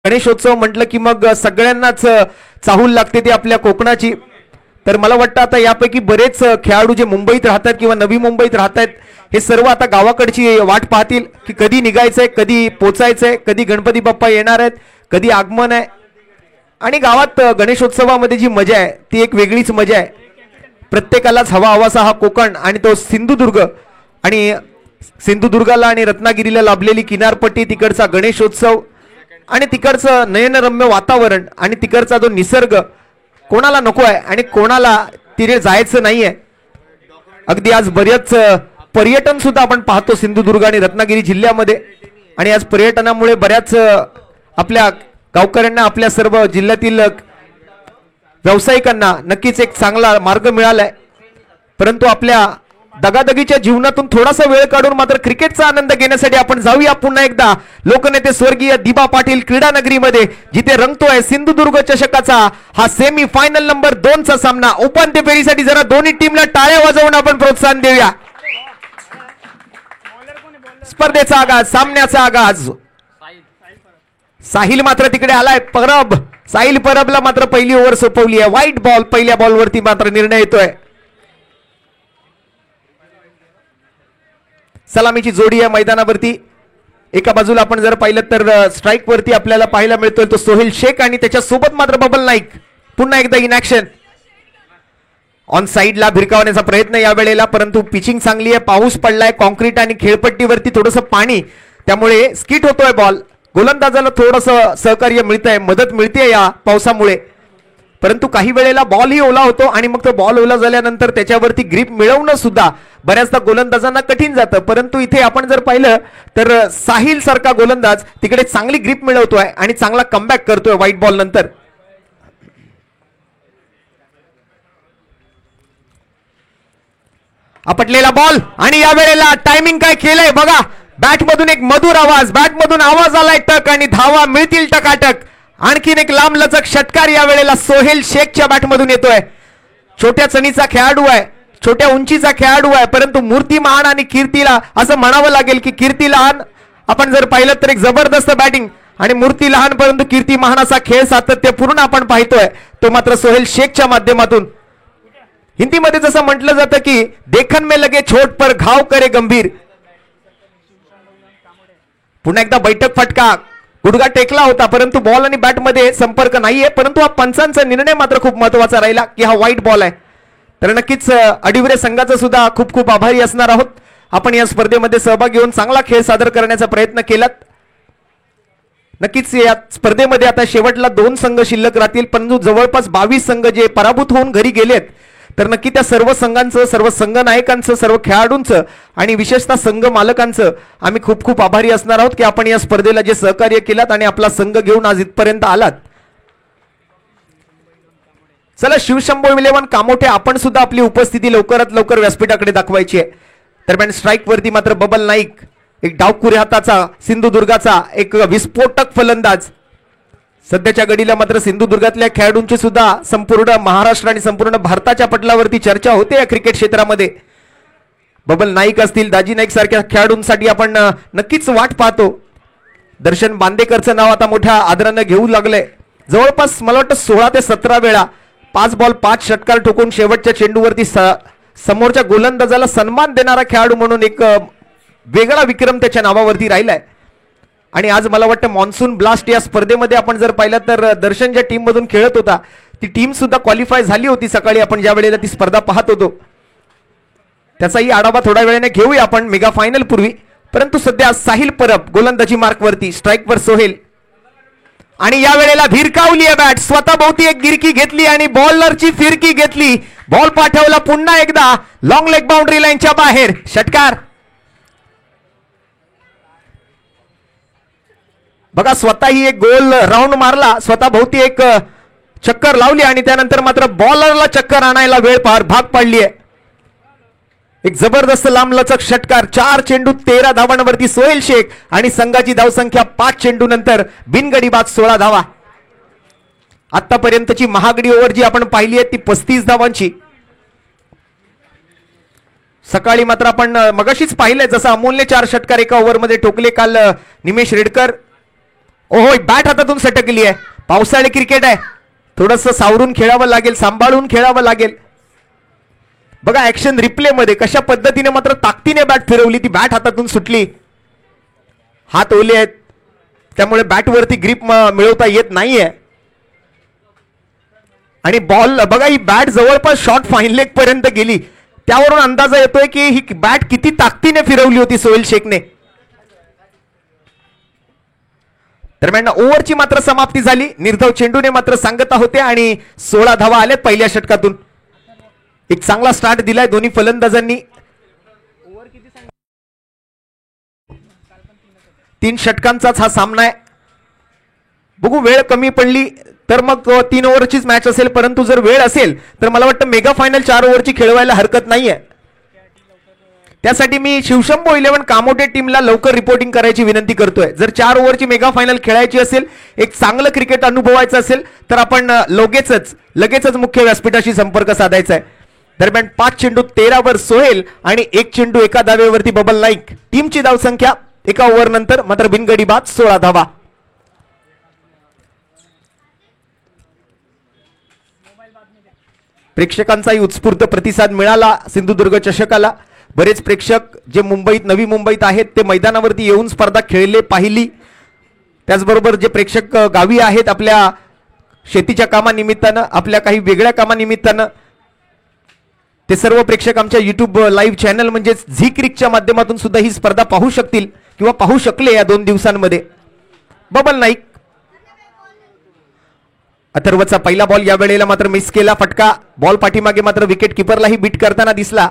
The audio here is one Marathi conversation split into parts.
गणेशोत्सव म्हटलं की मग सगळ्यांनाच चाहूल लागते ती आपल्या कोकणाची. तर मला वाटतं आता यापैकी बरेच खेळाडू जे मुंबईत राहतात किंवा नवी मुंबईत राहतात हे सर्व आता गावाकडची वाट पाहतील की कधी निघायचंय, कधी पोचायचंय, कधी गणपती बाप्पा येणार आहेत, कधी आगमन आहे. आणि गावात गणेशोत्सवामध्ये जी मजा आहे ती एक वेगळीच मजा आहे. प्रत्येकालाच हवा हवासा हा कोकण आणि तो सिंधुदुर्ग आणि सिंधुदुर्गाला आणि रत्नागिरीला लाभलेली किनारपट्टी, तिकडचा गणेशोत्सव आणि तिकडचं नयनरम्य वातावरण आणि तिकडचा जो निसर्ग कोणाला नको आहे आणि कोणाला तिथे जायचं नाहीये. अगदी आज बरेच पर्यटन सुद्धा आपण पाहतो सिंधुदुर्ग आणि रत्नागिरी जिल्ह्यामध्ये. आणि आज पर्यटनामुळे बऱ्याच आपल्या गावकऱ्यांना, आपल्या सर्व जिल्ह्यातील व्यावसायिकांना नक्कीच एक चांगला मार्ग मिळालाय. परंतु आपल्या दगादगीच्या जीवनातून थोडासा वेळ काढून मात्र क्रिकेटचा आनंद घेण्यासाठी आपण जाऊया पुन्हा एकदा लोकनेते स्वर्गीय दिबा पाटील क्रीडा नगरीमध्ये, जिथे रंगतोय सिंधुदुर्ग चषकाचा हा सेमी फायनल नंबर 2चा सामना. उपांत्य फेरीसाठी जरा दोन्ही टीमला टाळ्या वाजवून आपण प्रोत्साहन देऊया. स्पर्धेचा आगाज, सामन्याचा आगाज. साहिल मात्र तिकडे आलाय. परब, साहिल परबला मात्र पहिली ओव्हर सोपवली आहे. व्हाईट बॉल, पहिल्या बॉलवरती मात्र निर्णय येतोय. सलामीची जोडी आहे मैदानावरती. एका बाजूला आपण जर पाहिलं तर स्ट्राईक वरती आपल्याला पाहायला मिळतोय तो सोहेल शेख आणि त्याच्या सोबत मात्र बबल नाईक. पुन्हा एकदा इन ऍक्शन. ऑन साइडला भिरकावण्याचा प्रयत्न या वेळेला, परंतु पिचिंग चांगली आहे. पाऊस पडलाय, कॉन्क्रीट आणि खेळपट्टीवरती थोडंसं पाणी, त्यामुळे स्किट होतोय बॉल. गोलंदाजाला थोडंसं सहकार्य मिळतंय, मदत मिळते या पावसामुळे. परंतु काही वेळेला बॉल ही ओला होतो आणि मग तो बॉल ओला झाल्यानंतर त्याच्यावरती ग्रीप मिळवणं सुद्धा बऱ्याचदा गोलंदाजांना कठीण जातं. परंतु इथे आपण जर पाहिलं तर साहिल सारखा गोलंदाज तिकडे चांगली ग्रीप मिळवतोय आणि चांगला कमबॅक करतोय व्हाईट बॉल नंतर. आपटलेला बॉल आणि या वेळेला टायमिंग काय केलंय बघा. बॅट मधून एक मधुर आवाज, बॅट मधून आवाज आलाय टक आणि धावा मिळतील टकाटक. आणखीन एक लांब लचक षटकार या वेळेला सोहेल शेखच्या बॅट मधून येतोय. छोट्या चणीचा खेळाडू आहे, छोट्या उंचीचा खेळाडू आहे, परंतु मूर्ती महान आणि कीर्तीला असं म्हणावं लागेल की कीर्ती लहान आपण जर पाहिलं तर एक जबरदस्त बॅटिंग आणि मूर्ती लहान परंतु कीर्ती महान असा खेळ सातत्यपूर्ण आपण पाहतोय तो मात्र सोहेल शेखच्या माध्यमातून. हिंदीमध्ये जसं म्हटलं जातं की देखन में लगे छोट पर घाव करे गंभीर. पुन्हा एकदा बैठक फटका, गुडघा टेकला होता परंतु बॉल आणि बॅट मध्ये संपर्क नाहीये. परंतु हा पंचांचा निर्णय मात्र खूप महत्वाचा राहिला की हा व्हाईट बॉल आहे. तर नक्कीच अडिवरे संघाचा सुद्धा खूप खूप आभारी असणार आहोत. आपण या स्पर्धेमध्ये सहभाग घेऊन चांगला खेळ सादर करण्याचा प्रयत्न केलात. नक्कीच या स्पर्धेमध्ये आता शेवटला 2 संघ शिल्लक राहतील, परंतु जवळपास 22 संघ जे पराभूत होऊन घरी गेलेत. तर नक्की त्या सर्व संघांचं, सर्व संघ नायकांचं, सर्व खेळाडूंचं आणि विशेषतः संघ मालकांचं आम्ही खूप खूप आभारी असणार आहोत की आपण या स्पर्धेला जे सहकार्य केलात आणि आपला संघ घेऊन आज इथपर्यंत आलात. चला शिवशंभो 11 कामोठे आपण सुद्धा आपली उपस्थिती लवकरात लवकर व्यासपीठाकडे दाखवायची आहे. दरम्यान स्ट्राईक वरती मात्र बबल नाईक, एक डावखुऱ्या हाताचा सिंधुदुर्गाचा एक विस्फोटक फलंदाज. सध्याच्या घडीला मात्र सिंधुदुर्गातल्या खेळाडूंची सुद्धा संपूर्ण महाराष्ट्र आणि संपूर्ण भारताच्या पटलावरती चर्चा होते या क्रिकेट क्षेत्रामध्ये. बबल नाईक असतील, दाजी नाईक सारख्या खेळाडूंसाठी आपण नक्कीच वाट पाहतो. दर्शन बांदेकरचं नाव आता मोठ्या आदरानं घेऊ लागलंय. जवळपास मला वाटतं 16 ते 17 वेळा 5 बॉल 5 षटकार ठोकून शेवटच्या चेंडूवरती समोरच्या गोलंदाजाला सन्मान देणारा खेळाडू म्हणून एक वेगळा विक्रम त्याच्या नावावरती राहिलाय. आणि आज मला वाटतं मॉन्सून ब्लास्ट या स्पर्धेमध्ये आपण जर पाहिलं तर दर्शन ज्या टीम मधून खेळत होता ती टीम सुद्धा क्वालिफाय झाली होती सकाळी आपण ज्या वेळेला ती स्पर्धा पाहत होतो. त्याचाही आढावा थोड्या वेळाने घेऊया आपण मेगा फायनल पूर्वी. परंतु सध्या साहिल परब गोलंदाजी मार्कवरती, स्ट्राईकवर सोहेल आणि या वेळेला भिरकावली आहे बॅट. स्वतःभोवती एक गिरकी घेतली आणि बॉलरची फिरकी घेतली. बॉल पाठवला पुन्हा एकदा लॉंग लेग बाउंड्री लाईनच्या बाहेर. षटकार बघा, स्वतःही एक गोल राऊंड मारला, स्वतःभोवती एक चक्कर लावली आणि त्यानंतर मात्र बॉलरला चक्कर आणायला वेळ भाग पाडली आहे. एक जबरदस्त लांबलचक षटकार. 4 चेंडू 13 धावांवरती सोहेल शेख आणि संघाची धावसंख्या 5 चेंडू नंतर बिनगडी बाद 16 धावा. आतापर्यंतची महागडी ओव्हर जी आपण पाहिली आहे ती 35 धावांची. सकाळी मात्र आपण मगाशीच पाहिलंय जसं अमोलने 4 षटकार एका ओव्हरमध्ये ठोकले. काल निमेश रेडकर ओहो, बॅट हातातून सटकली आहे. पावसाळी क्रिकेट आहे, थोडंसं सावरून खेळावं लागेल, सांभाळून खेळावं लागेल. बघा ऍक्शन रिप्ले मध्ये कशा पद्धतीने मात्र ताकदीने बॅट फिरवली, ती बॅट हातातून सुटली. हात ओले आहेत त्यामुळे बॅटवरती ग्रिप मिळवता येत नाहीये. आणि बॉल बघा, ही बॅट जवळपास शॉर्ट फाईन लेग पर्यंत गेली. त्यावरून अंदाजा येतोय की ही बॅट किती ताकदीने फिरवली होती सोहेल शेखने. दरम्यान ओव्हरची मात्र समाप्ती झाली. निर्धाव चेंडूने मात्र सांगता होते आणि 16 धावा आल्यात पहिल्या षटकातून. एक चांगला स्टार्ट दिलाय दोन्ही फलंदाजांनी. 3 षटकांचाच हा सामना आहे. बघू, वेळ कमी पडली तर मग 3 ओव्हरचीच मॅच असेल, परंतु जर वेळ असेल तर मला वाटतं मेगा फायनल 4 ओव्हरची खेळवायला हरकत नाहीये. त्यासाठी मी शिवशंभो 11 कामोटे टीमला लवकर रिपोर्टिंग करायची विनंती करतोय. जर 4 ओव्हरची मेगा फायनल खेळायची असेल, एक चांगलं क्रिकेट अनुभवायचं असेल तर आपण लगेचच मुख्य व्यासपीठाशी संपर्क साधायचा आहे. दरम्यान 5 चेंडू 13 वर सोहेल आणि 1 चेंडू एका धावेवरती बबल नाईक. टीमची धावसंख्या एका ओव्हर नंतर मात्र बिनगडी बाद 16 धावा. प्रेक्षकांचाही उत्स्फूर्त प्रतिसाद मिळाला सिंधुदुर्ग चषकाला. बरेच प्रेक्षक जे नवी मुंबईत आहेत ते मैदानावरती येऊन स्पर्धा खेळले पाहिली. त्याचबरोबर जे प्रेक्षक गावी आहेत आपल्या शेतीच्या कामानिमित्तानं, आपल्या काही वेगळ्या कामानिमित्तानं, ते सर्व प्रेक्षक आमच्या युट्यूब लाईव्ह चॅनल म्हणजेच झी क्रिकच्या माध्यमातून सुद्धा ही स्पर्धा पाहू शकतील किंवा पाहू शकले या 2 दिवसांमध्ये. बबल नाईक, अथर्वचा पहिला बॉल या वेळेला मात्र मिस केला. फटका बॉल पाठीमागे मात्र विकेट किपरलाही बीट करताना दिसला.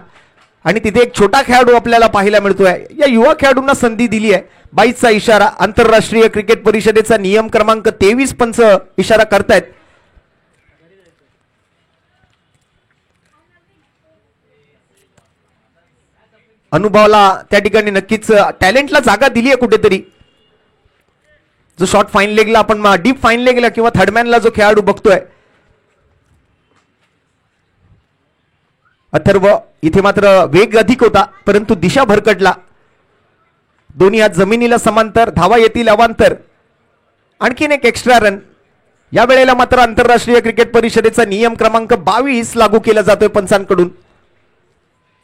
आणि तिथे एक छोटा खेळाडू आपल्याला पाहायला मिळतोय. या युवा खेळाडूंना संधी दिली आहे. 22चा इशारा, आंतरराष्ट्रीय क्रिकेट परिषदेचा नियम क्रमांक 23 पंच इशारा करतायत. अनुभवाला त्या ठिकाणी नक्कीच टॅलेंटला जागा दिली आहे कुठेतरी. जो शॉर्ट फाईन लेगला आपण डीप फाईन लेगला किंवा थर्डमॅनला जो खेळाडू बघतोय, अथर्व, इथे मात्र वेग अधिक होता परंतु दिशा भरकटला. दोन्ही हात जमिनीला समांतर, धावा येतील अवांतर. आणखीन एक एक्स्ट्रा रन. या वेळेला मात्र आंतरराष्ट्रीय क्रिकेट परिषदेचा नियम क्रमांक 22 लागू केला जातोय पंचांकडून.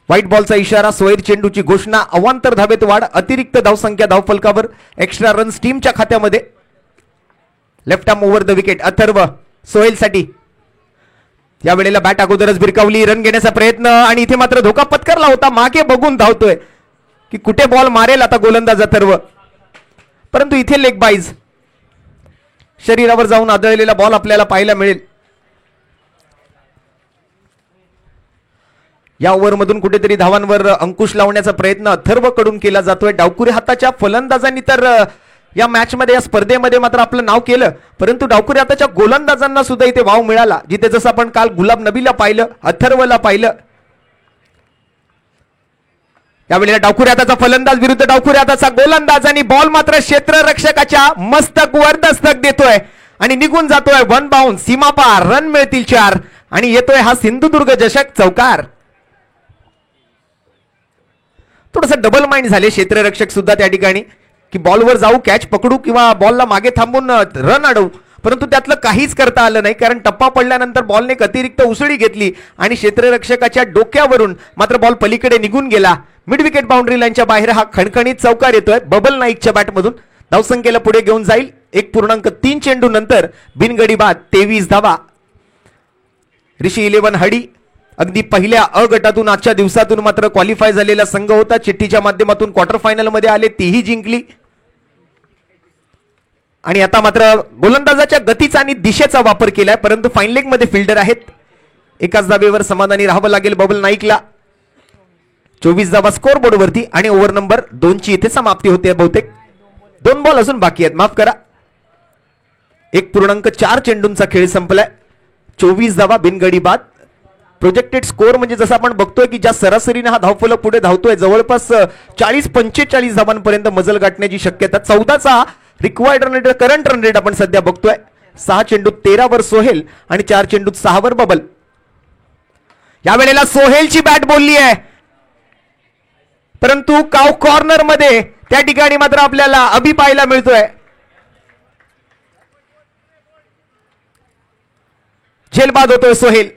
व्हाईट बॉलचा इशारा, सोहेल चेंडूची घोषणा, अवांतर धावेत वाढ, अतिरिक्त धावसंख्या धावफलकावर, एक्स्ट्रा रन्स टीमच्या खात्यामध्ये. Left arm over the wicket Atharva सोहेलसाठी. या वेळेला बॅट अगोदरच भिरकावली, रन घेण्याचा प्रयत्न आणि इथे मात्र धोका पत्करला होता. मागे बघून धावतोय की कुठे बॉल मारेल आता गोलंदाज अथर्व, परंतु इथे लेग बाईज, शरीरावर जाऊन आदळलेला बॉल आपल्याला पाहायला मिळेल. या ओव्हरमधून कुठेतरी धावांवर अंकुश लावण्याचा प्रयत्न अथर्व कडून केला जातोय. डावकुरे हाताच्या फलंदाजांनी तर या मॅच मध्ये, या स्पर्धेमध्ये मात्र आपलं नाव केलं, परंतु डावकुरे हाताच्या गोलंदाजांना सुद्धा इथे वाव मिळाला. जिथे जसं आपण काल गुलाब नबीला पाहिलं, अथर्वला पाहिलं. यावेळेला डावकुरे हाताचा फलंदाज विरुद्ध डावकुरे हाताचा गोलंदाज आणि बॉल मात्र क्षेत्ररक्षकाच्या मस्तकवर दस्तक देतोय आणि निघून जातोय. 1 बाउन्स, सीमा पार, रन मिळतील 4 आणि येतोय हा सिंधुदुर्ग चषक चौकार. थोडंसं डबल माइंड झाले क्षेत्ररक्षक सुद्धा त्या ठिकाणी की बॉलवर जाऊ, कॅच पकडू किंवा बॉलला मागे थांबून रन अडवू, परंतु त्यातलं काहीच करता आलं नाही. कारण टप्पा पडल्यानंतर बॉलने एक अतिरिक्त उसळी घेतली आणि क्षेत्ररक्षकाच्या डोक्यावरून मात्र बॉल पलीकडे निघून गेला. मिड विकेट बाउंड्री लाईनच्या बाहेर हा खणखणीत चौकार येतोय बबल नाईकच्या बॅटमधून. धावसंख्येला पुढे घेऊन जाईल. 1.3 चेंडू नंतर बिनगडी बाद 23 धावा. ऋषी 11 हडी अगदी पहिल्या अ गटातून आजच्या दिवसातून मात्र क्वालिफाय झालेला संघ होता. चिठ्ठीच्या माध्यमातून क्वार्टर फायनल मध्ये आले, तीही जिंकली. आणि आता मात्र गोलंदाजाच्या गतीचा आणि दिशेचा वापर केलाय, परंतु फाईन लेग मध्ये फिल्डर आहेत. एकाच धावेवर समाधानी राहावं लागेल बबल नाईकला. 24 धावा स्कोर बोर्ड वरती आणि ओव्हर नंबर 2 ची इथे समाप्ती होते. बहुतेक 2 बॉल अजून बाकी आहेत, माफ करा. 1.4 चेंडूंचा खेळ संपलाय. 24 धावा बिनगडी बाद. प्रोजेक्टेड स्कोर म्हणजे जसं आपण बघतोय की ज्या सरासरीने हा धावफलक पुढे धावतोय, जवळपास 40-45 धावांपर्यंत मजल गाठण्याची शक्यता. 14चा required run rate, current run rate आपण सध्या बघतोय. 6 चेंडूत 13 वर सोहेल आणि 4 चेंडूत 6 वर बबल. या वेळेला सोहेलची बॅट बोलली आहे, परंतु काव कॉर्नर मध्ये त्या ठिकाणी मात्र आपल्याला अभि पाहायला मिळतोय. झेलबाद होतोय सोहेल.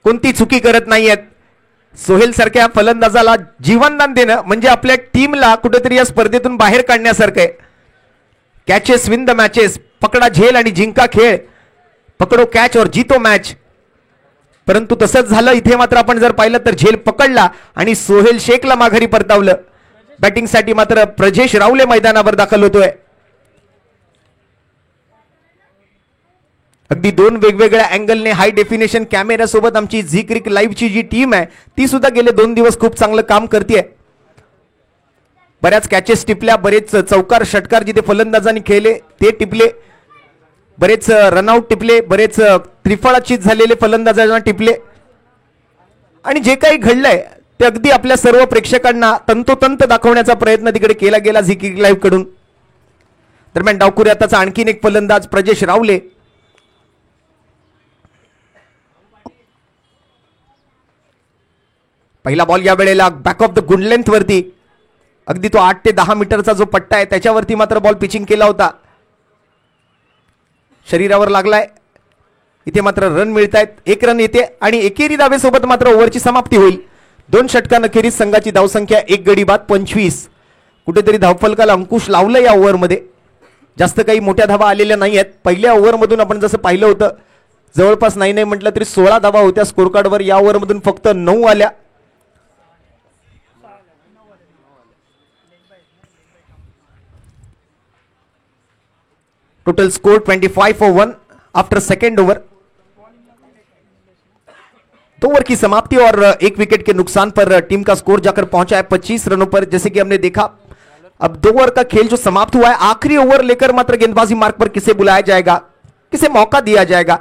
कोणती चुकी करत नाहीयेत. सोहेल सारख्या फलंदाजाला जीवनदान देणं म्हणजे आपल्या टीमला कुठेतरी या स्पर्धेतून बाहेर काढण्यासारखं आहे. Catches win the matches. पकडा झेल आणि जिंका खेळ. पकडो कॅच और जीतो मॅच. परंतु तसंच झालं इथे मात्र आपण जर पाहिलं तर झेल पकडला आणि सोहेल शेखला माघारी परतावलं. बॅटिंगसाठी मात्र प्रजेश रावले मैदानावर दाखल होतोय. अगदी दोन वेगवेगळ्या अँगलने हाय डेफिनेशन कॅमेऱ्यासोबत आमची झी क्रिक लाईव्हची जी टीम आहे ती सुद्धा गेले 2 दिवस खूप चांगलं काम करते. बऱ्याच कॅचेस टिपल्या, बरेच चौकार षटकार जिथे फलंदाजांनी खेळले ते टिपले, बरेच रनआउट टिपले, बरेच त्रिफळाचीत झालेले फलंदाजांना टिपले. आणि जे काही घडलंय ते अगदी आपल्या सर्व प्रेक्षकांना तंतोतंत दाखवण्याचा प्रयत्न तिकडे केला गेला झी क्रिक लाईव्ह कडून. दरम्यान डावखुरी आताचा आणखीन एक फलंदाज प्रजेश रावले. पहिला बॉल या वेळेला back of the good length वरती. अगदी तो 8 ते 10 मीटरचा जो पट्टा आहे त्याच्यावरती मात्र बॉल पिचिंग केला होता. शरीरावर लागलाय. इथे मात्र रन मिळत आहेत. 1 रन येते आणि एकेरी धावेसोबत मात्र ओव्हरची समाप्ती होईल. 2 षटकांखेरीज संघाची धावसंख्या 1 गडी बाद 25. कुठेतरी धावफलकाला अंकुश लावलं या ओव्हरमध्ये. जास्त काही मोठ्या धावा आलेल्या नाही आहेत. पहिल्या ओव्हरमधून आपण जसं पाहिलं होतं जवळपास नाही म्हटलं तरी 16 धावा होत्या स्कोर कार्डवर. या ओव्हरमधून फक्त 9 आल्या. Total score 25 for 1 after second over. 2 over की समाप्ति और 1 विकेट के नुकसान पर टीम का स्कोर जाकर पहुंचा है 25 रनों पर. जैसे कि हमने देखा अब 2 ओवर का खेल जो समाप्त हुआ है, आखिरी ओवर लेकर मात्र गेंदबाजी मार्ग पर किसे बुलाया जाएगा, किसे मौका दिया जाएगा.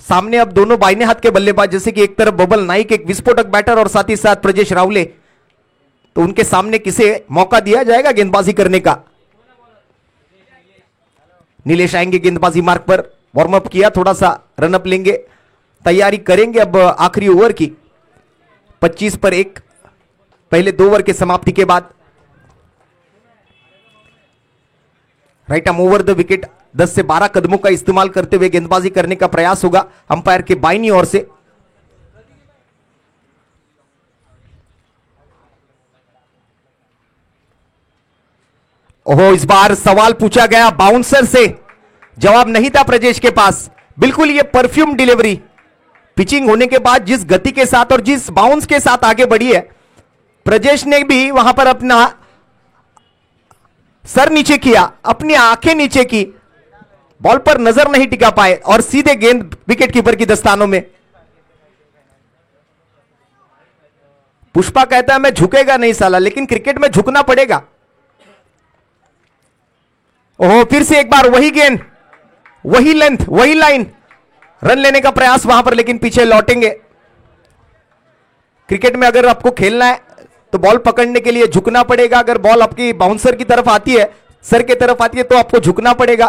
सामने अब दोनों बाइने हाथ के बल्लेबाज, जैसे कि एक तरफ बबल नाइक एक विस्फोटक बैटर और साथ ही साथ प्रजेश रावले, तो उनके सामने किसे मौका दिया जाएगा गेंदबाजी करने का. नीलेश आएंगे गेंदबाजी मार्ग पर. वार्म अप किया, थोड़ा सा रनअप लेंगे, तैयारी करेंगे अब आखिरी ओवर की. 25 पर 1 पहले 2 ओवर के समाप्ति के बाद. Right arm over the wicket. 10 से 12 कदमों का इस्तेमाल करते हुए गेंदबाजी करने का प्रयास होगा अंपायर के बाईनी ओर से. ओहो, इस बार सवाल पूछा गया बाउंसर से, जवाब नहीं था प्रजेश के पास. बिल्कुल ये परफ्यूम डिलीवरी. पिचिंग होने के बाद जिस गति के साथ और जिस बाउंस के साथ आगे बढ़ी है, प्रजेश ने भी वहां पर अपना सर नीचे किया, अपनी आंखें नीचे की, बॉल पर नजर नहीं टिका पाए और सीधे गेंद विकेट कीपर की दस्तानों में. पुष्पा कहता है मैं झुकेगा नहीं साला, लेकिन क्रिकेट में झुकना पड़ेगा. ओहो, फिर से एक बार वही गेंद, वही लेंथ, वही लाइन. रन लेने का प्रयास वहां पर, लेकिन पीछे लौटेंगे. क्रिकेट में अगर आपको खेलना है तो बॉल पकड़ने के लिए झुकना पड़ेगा. अगर बॉल आपकी बाउंसर की तरफ आती है, सर की तरफ आती है, तो आपको झुकना पड़ेगा.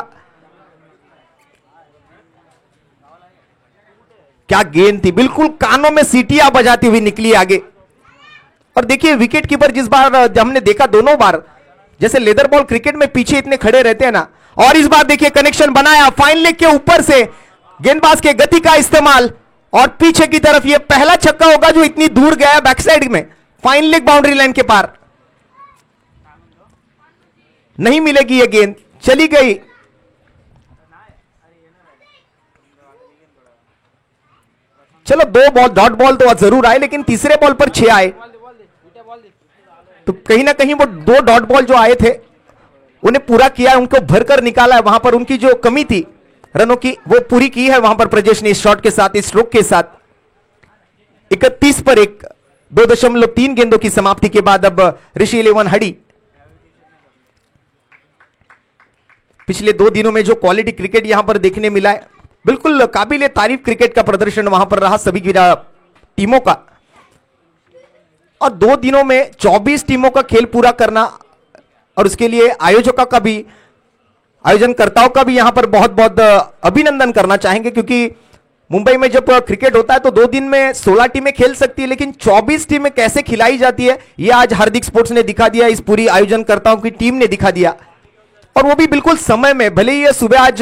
क्या गेंद थी, बिल्कुल कानों में सीटियां बजाती हुई निकली आगे. और देखिए विकेट कीपर जिस बार हमने देखा, दोनों बार जैसे लेदर बॉल क्रिकेट में पीछे इतने खड़े रहते हैं ना, और इस बार देखिए कनेक्शन बनाया फाइन लेग के ऊपर से, गेंदबाज के गति का इस्तेमाल और पीछे की तरफ ये पहला छक्का होगा जो इतनी दूर गया बैक साइड में, फाइन लेग बाउंड्री लाइन के पार. नहीं मिलेगी ये गेंद, चली गई. चलो 2 बॉल डॉट बॉल तो जरूर आए, लेकिन तीसरे बॉल पर 6 आए. तो कहीं ना कहीं वो 2 डॉट बॉल जो आए थे उन्हें पूरा किया है, उनको भरकर निकाला है. वहां पर उनकी जो कमी थी रनों की वो पूरी की है वहां पर प्रजेश ने, इस शॉट के साथ, इस स्ट्रोक के साथ. 31 पर 1 2.3 गेंदों की समाप्ति के बाद अब ऋषि 11 हडी. पिछले 2 दिनों में जो क्वालिटी क्रिकेट यहां पर देखने मिला है, बिल्कुल काबिल तारीफ क्रिकेट का प्रदर्शन वहां पर रहा सभी टीमों का. और 2 दिनों में 24 टीमों का खेल पूरा करना, और उसके लिए आयोजकों का भी, आयोजनकर्ताओं का भी यहां पर बहुत बहुत अभिनंदन करना चाहेंगे. क्योंकि मुंबई में जब क्रिकेट होता है तो 2 दिन में 16 टीमें खेल सकती है, लेकिन 24 टीमें कैसे खिलाई जाती है यह आज हार्दिक स्पोर्ट्स ने दिखा दिया, इस पूरी आयोजनकर्ताओं की टीम ने दिखा दिया. और वो भी बिल्कुल समय में। भले ही ये सुबह आज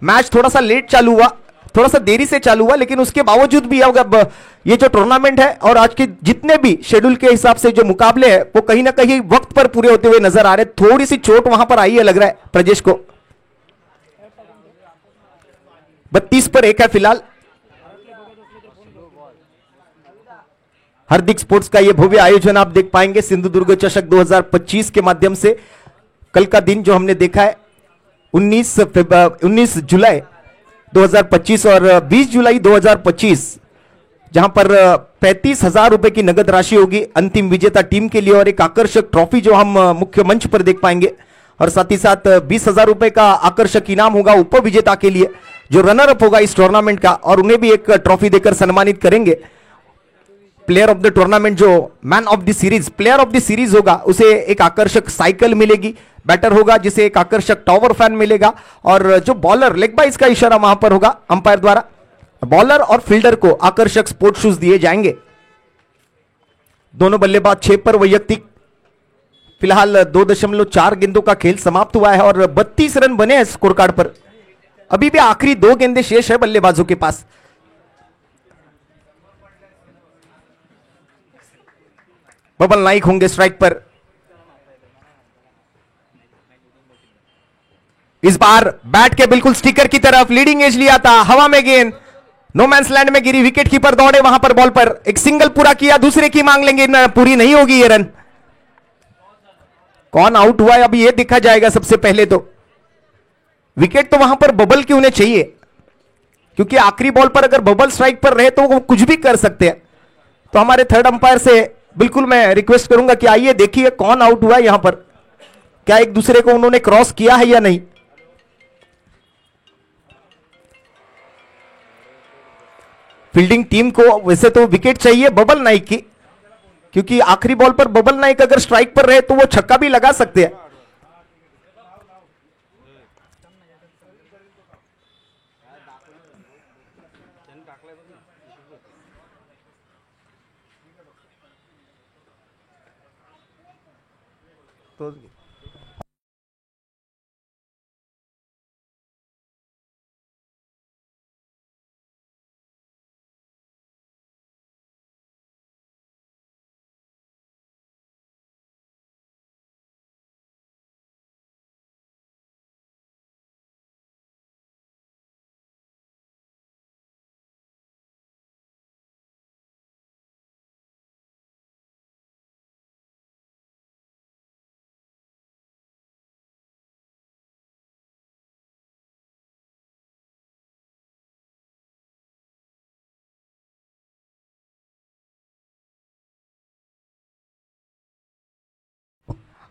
मैच थोड़ा सा लेट चालू हुआ, थोड़ा सा देरी से चालू हुआ, लेकिन उसके बावजूद भी अब ये जो टूर्नामेंट है और आज के जितने भी शेड्यूल के हिसाब से जो मुकाबले हैं वो कहीं ना कहीं वक्त पर पूरे होते हुए नजर आ रहे। थोड़ी सी चोट वहां पर आई है लग रहा है प्रजेश को। 32 पर 1 है फिलहाल। हार्दिक स्पोर्ट्स का ये भव्य आयोजन आप देख पाएंगे सिंधुदुर्ग चषक 2025 के माध्यम से। कल का दिन जो हमने देखा है 19 जुलाई 2025 और 20 जुलाई 2025, जहां पर 35,000 रुपए की नगद राशि होगी अंतिम विजेता टीम के लिए और एक आकर्षक ट्रॉफी जो हम मुख्य मंच पर देख पाएंगे, और साथ ही साथ 20,000 रुपए का आकर्षक इनाम होगा उप विजेता के लिए जो रनर अप होगा इस टूर्नामेंट का, और उन्हें भी एक ट्रॉफी देकर सम्मानित करेंगे। प्लेयर ऑफ द टूर्नामेंट जो man of the series, player of the series होगा, उसे एक आकर्षक साइकिल मिलेगी। बैटर होगा जिसे एक आकर्षक टॉवर फैन मिलेगा, और जो बॉलर, लेग बाइस का इशारा वहां पर होगा अंपायर द्वारा, बॉलर और फील्डर को आकर्षक स्पोर्ट शूज दिए जाएंगे। दोनों बल्लेबाज 6 पर वैयक्तिक। फिलहाल 2.4 गेंदों का खेल समाप्त हुआ है और 32 रन बने हैं स्कोर कार्ड पर। अभी भी आखिरी 2 गेंदें शेष है बल्लेबाजों के पास। बबल नाइक होंगे स्ट्राइक पर। इस बार बैट के बिल्कुल स्टिकर की तरफ लीडिंग एज लिया था, हवा में गेंद नो मैंस लैंड में गिरी, विकेट कीपर दौड़े वहां पर बॉल पर, एक सिंगल पूरा किया, दूसरे की मांग लेंगे, पूरी नहीं होगी ये रन। कौन आउट हुआ है अभी ये देखा जाएगा। सबसे पहले तो विकेट तो वहां पर बबल की उन्हें चाहिए, क्योंकि आखिरी बॉल पर अगर बबल स्ट्राइक पर रहे तो वो कुछ भी कर सकते हैं। तो हमारे थर्ड अंपायर से बिल्कुल मैं रिक्वेस्ट करूंगा कि आइए देखिए कौन आउट हुआ है यहां पर, क्या एक दूसरे को उन्होंने क्रॉस किया है या नहीं। फील्डिंग टीम को वैसे तो विकेट चाहिए बबल नाइक की, क्योंकि आखिरी बॉल पर बबल नाइक अगर स्ट्राइक पर रहे तो वो छक्का भी लगा सकते हैं। तो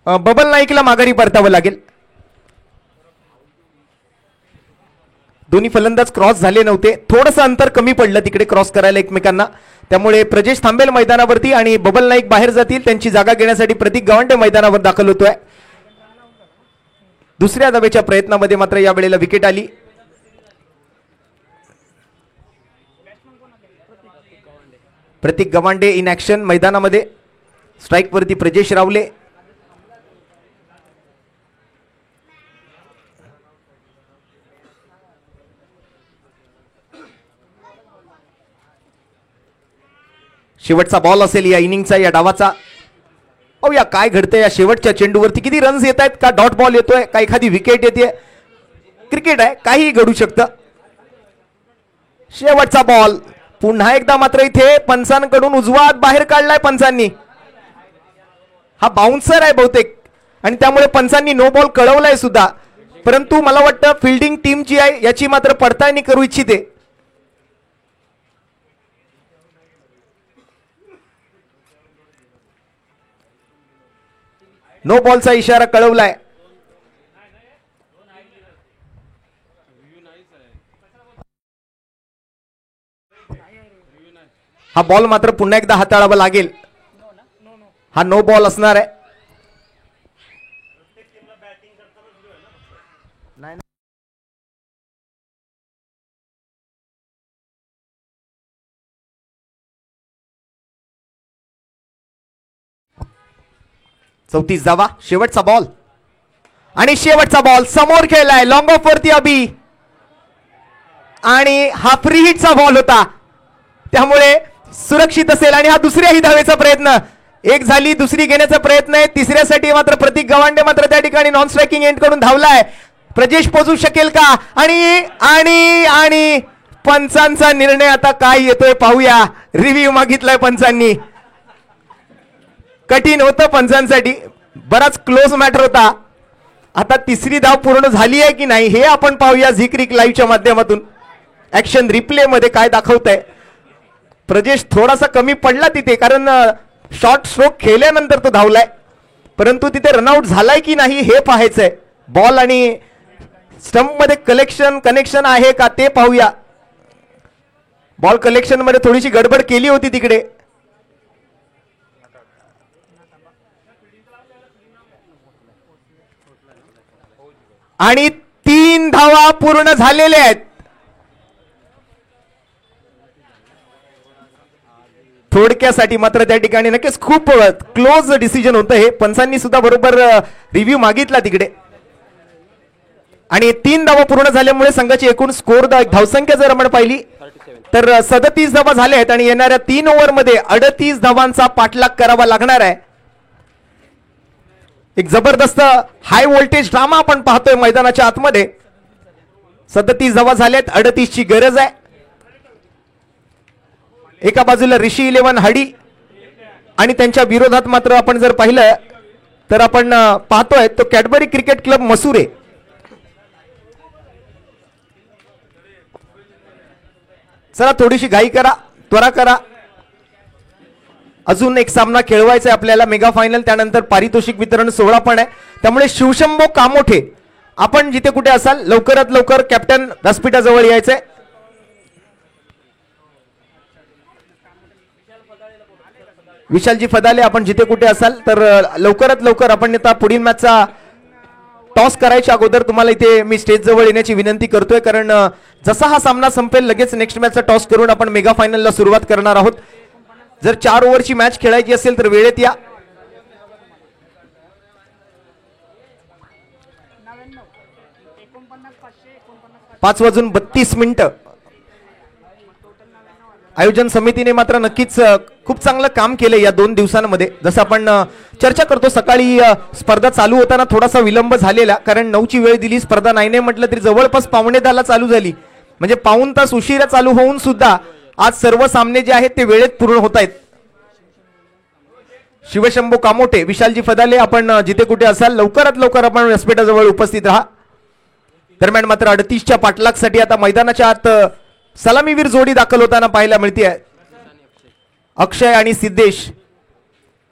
बबल नाईकला माघारी परतावं लागेल। दोन्ही फलंदाज क्रॉस झाले नव्हते, थोडंसं अंतर कमी पडलं तिकडे क्रॉस करायला एकमेकांना, त्यामुळे प्रजेश थांबेल मैदानावरती आणि बबल नाईक बाहेर जातील। त्यांची जागा घेण्यासाठी प्रतीक गवांडे मैदानावर दाखल होतोय। दुसऱ्या धावेच्या प्रयत्नामध्ये मात्र या वेळेला विकेट आली। प्रतीक गवांडे इन ऍक्शन मैदानामध्ये, स्ट्राइक वरती प्रजेश रावले। शेवटचा बॉल असेल या इनिंगचा, या डावाचा। अहो या काय घडतंय या शेवटच्या चेंडूवरती, किती रन्स येत आहेत, का डॉट बॉल येतोय, का एखादी विकेट येते, क्रिकेट आहे काहीही घडू शकतं। शेवटचा बॉल पुन्हा एकदा मात्र इथे पंचांकडून उजवा हात बाहेर काढलाय पंचांनी। हा बाउन्सर आहे बहुतेक आणि त्यामुळे पंचांनी नो बॉल कळवलाय सुद्धा, परंतु मला वाटतं फिल्डिंग टीम जी आहे याची मात्र पडताळणी करू इच्छिते। नो बॉलचा इशारा कळवलाय। हा बॉल मात्र पुन्हा एकदा हाताळावा लागेल, हा नो बॉल असणार आहे। चौतीस धावा, शेवटचा बॉल आणि शेवटचा बॉल समोर खेळलाय लॉंग ऑफ वरती अबी आणि हा फ्री हिटचा बॉल होता, त्यामुळे सुरक्षित असेल. आणि हा दुसऱ्याही धावेचा प्रयत्न, एक झाली दुसरी घेण्याचा प्रयत्न आहे, तिसऱ्यासाठी मात्र प्रतीक गवांडे मात्र त्या ठिकाणी नॉन स्ट्रायकिंग एंड कडून धावलाय. प्रजेश पोहोचू शकेल का? आणि आणि आणि पंचांचा निर्णय आता काय येतोय पाहूया. रिव्ह्यू मागितलाय पंचांनी, कठीण होतं पंचांसाठी, बराच क्लोज मॅटर होता. आता तिसरी धाव पूर्ण झाली आहे की नाही हे आपण पाहूया झी क्रिक लाईव्हच्या माध्यमातून. ऍक्शन रिप्ले मध्ये काय दाखवतंय. प्रजेश थोडासा कमी पडला तिथे, कारण शॉर्ट स्ट्रोक खेळल्यानंतर तो धावलाय, परंतु तिथे रनआउट झालाय की नाही हे पाहायचंय. बॉल आणि स्टंप मध्ये कनेक्शन आहे का ते पाहूया. बॉल कलेक्शन मध्ये थोडीशी गडबड केली होती तिकडे. आणि 3 धावा पूर्ण झालेल्या आहेत. थोडक्यासाठी मात्र त्या ठिकाणी नक्कीच खूप क्लोज डिसिजन होतं हे. पंचांनी सुद्धा बरोबर रिव्ह्यू मागितला तिकडे. आणि 3 धावा पूर्ण झाल्यामुळे संघाची एकूण स्कोर धावसंख्या जर आपण पाहिली तर 37 धावा झाल्या आहेत आणि येणाऱ्या 3 ओव्हरमध्ये 38 धावांचा पाठलाग करावा लागणार आहे. एक जबरदस्त हाय व्होल्टेज ड्रामा आपण पाहतोय मैदानाच्या आतमध्ये. 37 धावा झाल्यात, 38 ची गरज आहे. एका बाजूला ऋषी 11 हडी आणि त्यांच्या विरोधात मात्र आपण जर पाहिलं तर आपण पाहतोय तो कॅडबरी क्रिकेट क्लब मसुरे. चला थोडीशी घाई करा, त्वरा करा, अजून एक सामना खेळवायचा आहे आपल्याला मेगा फायनल, त्यानंतर पारितोषिक वितरण सोहळा पण आहे. त्यामुळे शिवशंभो कामोठे आपण जिथे कुठे असाल लवकरात लवकर कॅप्टन व्यासपीठाजवळ यायचंय. विशालजी फदाले आपण जिथे कुठे असाल तर लवकरात लवकर आपण आता पुढील मॅचचा टॉस करायच्या अगोदर तुम्हाला इथे मी स्टेज जवळ येण्याची विनंती करतोय, कारण जसा हा सामना संपेल लगेच नेक्स्ट मॅचचा टॉस करून आपण मेगा फायनलला सुरुवात करणार आहोत. जर 4 ओव्हरची मॅच खेळायची असेल तर वेळेत या. पाच वाजून 32 मिनिटं. आयोजन समितीने मात्र नक्कीच खूप चांगलं काम केलं या 2 दिवसांमध्ये. जसं आपण चर्चा करतो सकाळी स्पर्धा चालू होताना थोडासा विलंब झालेला, कारण 9ची वेळ दिली. स्पर्धा नाही म्हटलं तरी जवळपास 9:15 चालू झाली, म्हणजे पाऊण तास उशिरा चालू होऊन सुद्धा आज सर्व सामने जे आहेत ते वेळेत पूर्ण होत आहेत. शिवशंभो कामोठे, विशालजी फदाले आपण जिथे कुठे असाल लवकरात लवकर आपण व्यासपीठाजवळ उपस्थित राहा. दरम्यान मात्र 38च्या पाठलागसाठी आता मैदानाच्या आत सलामीवीर जोडी दाखल होताना पाहायला मिळते. अक्षय आणि सिद्धेश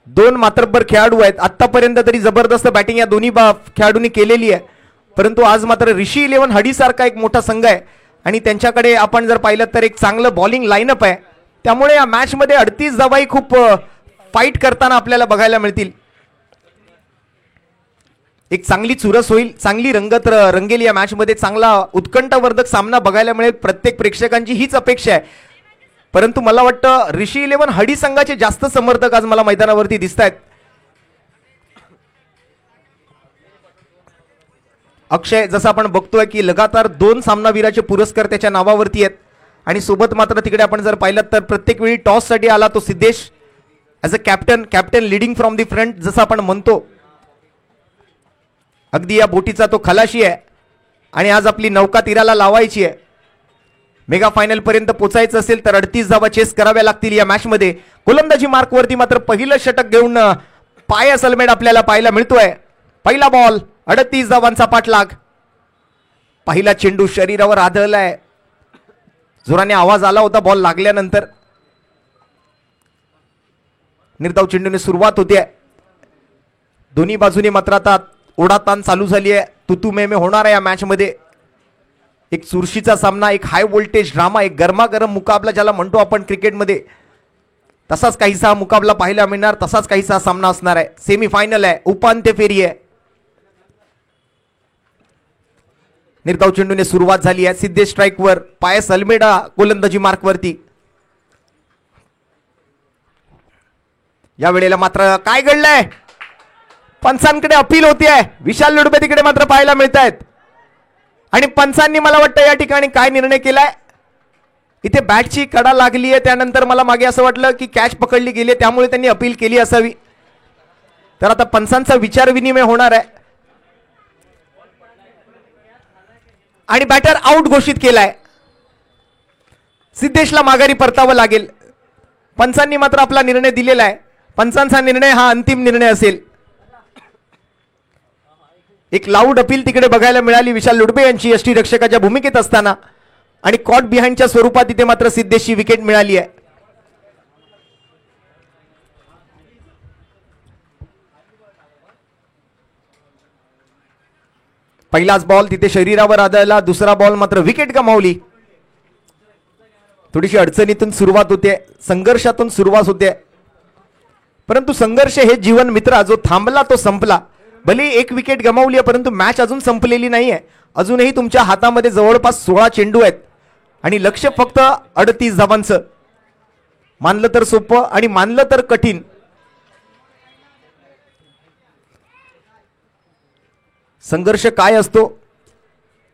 2 मात्रब्बर खेळाडू आहेत. आतापर्यंत तरी जबरदस्त बॅटिंग या दोन्ही खेळाडूंनी केलेली आहे, परंतु आज मात्र ऋषी 11 हडी सारखा एक मोठा संघ आहे आणि त्यांच्याकडे आपण जर पाहिलं तर एक चांगलं बॉलिंग लाईनअप आहे. त्यामुळे या मॅच मध्ये 38 धावाही खूप फाईट करताना आपल्याला बघायला मिळतील. एक चांगली चुरस होईल, चांगली रंगत रंगेल या मॅच मध्ये, चांगला उत्कंठावर्धक सामना बघायला मिळेल. प्रत्येक प्रेक्षकांची हीच अपेक्षा आहे. परंतु मला वाटतं ऋषी 11 हडी संघाचे जास्त समर्थक आज मला मैदानावरती दिसत आहेत. अक्षय जसं आपण बघतोय की लगातार 2 सामनावीराचे पुरस्कार त्याच्या नावावरती आहेत आणि सोबत मात्र तिकडे आपण जर पाहिलं तर प्रत्येक वेळी टॉस साठी आला तो Siddhesh as a captain leading from the front जसं आपण म्हणतो. अगदी या बोटीचा तो खलाशी आहे आणि आज आपली नौका तीराला लावायची आहे. मेगा फायनल पर्यंत पोचायचं असेल तर 38 धावा चेस कराव्या लागतील या मॅच मध्ये. गोलंदाजी मार्कवरती मात्र पहिलं षटक घेऊन पाया सलमेड आपल्याला पाहायला मिळतोय. पहिला बॉल, 38 धावांचा पाठलाग. पहिला चेंडू शरीरावर आदळलाय, जोराने आवाज आला होता बॉल लागल्यानंतर. निर्धाव चेंडूने सुरुवात होते. दोन्ही बाजूने मात्र आता ओढाताण चालू झाली आहे. तुतू मेमे होणार आहे या मॅच मध्ये. एक चुरशीचा सामना, एक हाय व्होल्टेज ड्रामा, एक गरमागरम मुकाबला ज्याला म्हणतो आपण क्रिकेटमध्ये, तसाच काहीसा मुकाबला पाहायला मिळणार, तसाच काहीसा सामना असणार आहे. सेमीफायनल आहे, उपांत्य फेरी आहे. निर्धाव चेंडूने सुरुवात झाली आहे. सिद्धेश स्ट्राईकवर, पायस अल्मेडा गोलंदाजी मार्कवरती. या वेळेला मात्र काय घडलंय, पंचांकडे अपील होती आहे, विशाल लुडबे तिकडे मात्र पाहायला मिळत आहेत. आणि पंचांनी मला वाटतं या ठिकाणी काय निर्णय केलाय, इथे बॅटची कडा लागली आहे, त्यानंतर मला मागे असं वाटलं की कॅच पकडली गेली, त्यामुळे त्यांनी अपील केली असावी. तर आता पंचांचा विचार विनिमय होणार आहे आणि बॅटर आउट घोषित केलाय. सिद्धेशला माघारी परतावं लागेल. पंचांनी मात्र आपला निर्णय दिलेला आहे. पंचांचा निर्णय हा अंतिम निर्णय असेल. एक लाऊड अपील तिकडे बघायला मिळाली विशाल लुडबे यांची यष्टीरक्षकाच्या भूमिकेत असताना, आणि कॉट बिहाइंडच्या स्वरूपात इथे मात्र सिद्धेशची विकेट मिळाली आहे. पहिलाच बॉल तिथे शरीरावर आदळला, दुसरा बॉल मात्र विकेट गमावली. थोडीशी अडचणीतून सुरुवात होते, संघर्षातून सुरुवात होते, परंतु संघर्ष हे जीवन मित्र, जो थांबला तो संपला. भले एक विकेट गमावली आहे, परंतु मॅच अजून संपलेली नाहीये. अजूनही तुमच्या हातामध्ये जवळपास 16 चेंडू आहेत आणि लक्ष फक्त 38 धावांचं. मानलं तर सोपं आणि मानलं तर कठीण. संघर्ष काय असतो